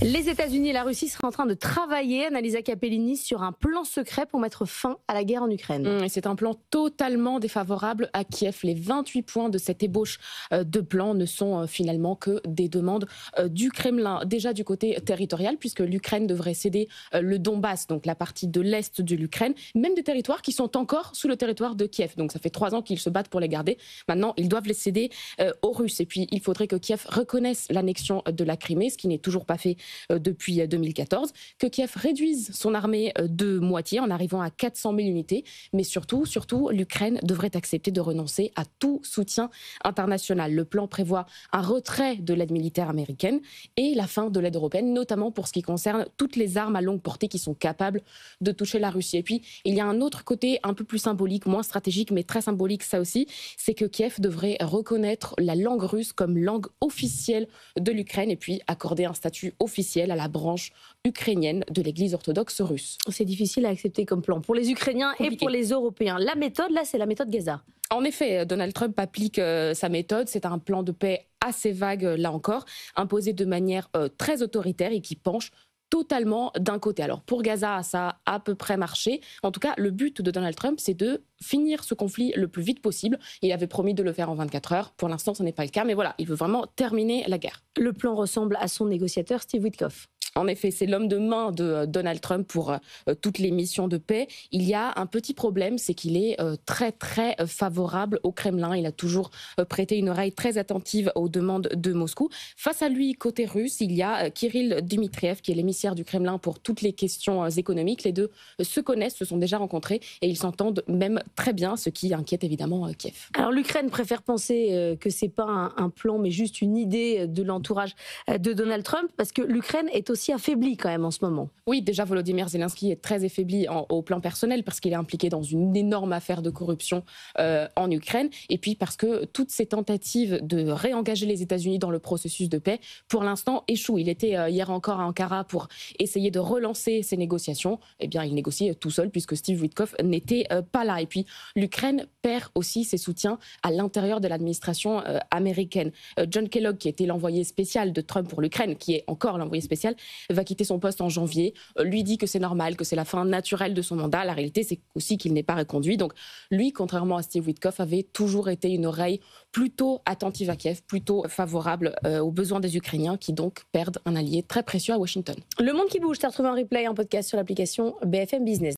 Les États-Unis et la Russie seraient en train de travailler, Annalisa Capellini, sur un plan secret pour mettre fin à la guerre en Ukraine. C'est un plan totalement défavorable à Kiev. Les 28 points de cette ébauche de plan ne sont finalement que des demandes du Kremlin. Déjà du côté territorial, puisque l'Ukraine devrait céder le Donbass, donc la partie de l'Est de l'Ukraine, même des territoires qui sont encore sous le territoire de Kiev. Donc ça fait 3 ans qu'ils se battent pour les garder. Maintenant, ils doivent les céder aux Russes. Et puis, il faudrait que Kiev reconnaisse l'annexion de la Crimée, ce qui n'est toujours pas fait depuis 2014, que Kiev réduise son armée de moitié en arrivant à 400 000 unités, mais surtout, l'Ukraine devrait accepter de renoncer à tout soutien international. Le plan prévoit un retrait de l'aide militaire américaine et la fin de l'aide européenne, notamment pour ce qui concerne toutes les armes à longue portée qui sont capables de toucher la Russie. Et puis, il y a un autre côté un peu plus symbolique, moins stratégique, mais très symbolique, ça aussi, c'est que Kiev devrait reconnaître la langue russe comme langue officielle de l'Ukraine et puis accorder un statut officiel à la branche ukrainienne de l'Église orthodoxe russe. C'est difficile à accepter comme plan pour les Ukrainiens et pour les Européens. La méthode, là, c'est la méthode Gaza. En effet, Donald Trump applique sa méthode. C'est un plan de paix assez vague, là encore, imposé de manière très autoritaire et qui penche totalement d'un côté. Alors pour Gaza, ça a à peu près marché. En tout cas, le but de Donald Trump, c'est de finir ce conflit le plus vite possible. Il avait promis de le faire en 24 heures. Pour l'instant, ce n'est pas le cas. Mais voilà, il veut vraiment terminer la guerre. Le plan ressemble à son négociateur Steve Witkoff. En effet, c'est l'homme de main de Donald Trump pour toutes les missions de paix. Il y a un petit problème, c'est qu'il est très favorable au Kremlin. Il a toujours prêté une oreille très attentive aux demandes de Moscou. Face à lui, côté russe, il y a Kirill Dmitriev, qui est l'émissaire du Kremlin pour toutes les questions économiques. Les deux se connaissent, se sont déjà rencontrés et ils s'entendent même très bien, ce qui inquiète évidemment Kiev. Alors l'Ukraine préfère penser que c'est pas un plan, mais juste une idée de l'entourage de Donald Trump, parce que l'Ukraine est aussi affaibli quand même en ce moment. Oui, déjà Volodymyr Zelensky est très affaibli au plan personnel parce qu'il est impliqué dans une énorme affaire de corruption en Ukraine et puis parce que toutes ces tentatives de réengager les États-Unis dans le processus de paix, pour l'instant, échouent. Il était hier encore à Ankara pour essayer de relancer ces négociations. Eh bien, il négociait tout seul puisque Steve Witkoff n'était pas là. Et puis, l'Ukraine perd aussi ses soutiens à l'intérieur de l'administration américaine. John Kellogg, qui était l'envoyé spécial de Trump pour l'Ukraine, qui est encore l'envoyé spécial, va quitter son poste en janvier, lui dit que c'est normal, que c'est la fin naturelle de son mandat. La réalité, c'est aussi qu'il n'est pas reconduit. Donc lui, contrairement à Steve Witkoff, avait toujours été une oreille plutôt attentive à Kiev, plutôt favorable aux besoins des Ukrainiens qui donc perdent un allié très précieux à Washington. Le monde qui bouge, t'as retrouvé un replay en podcast sur l'application BFM Business.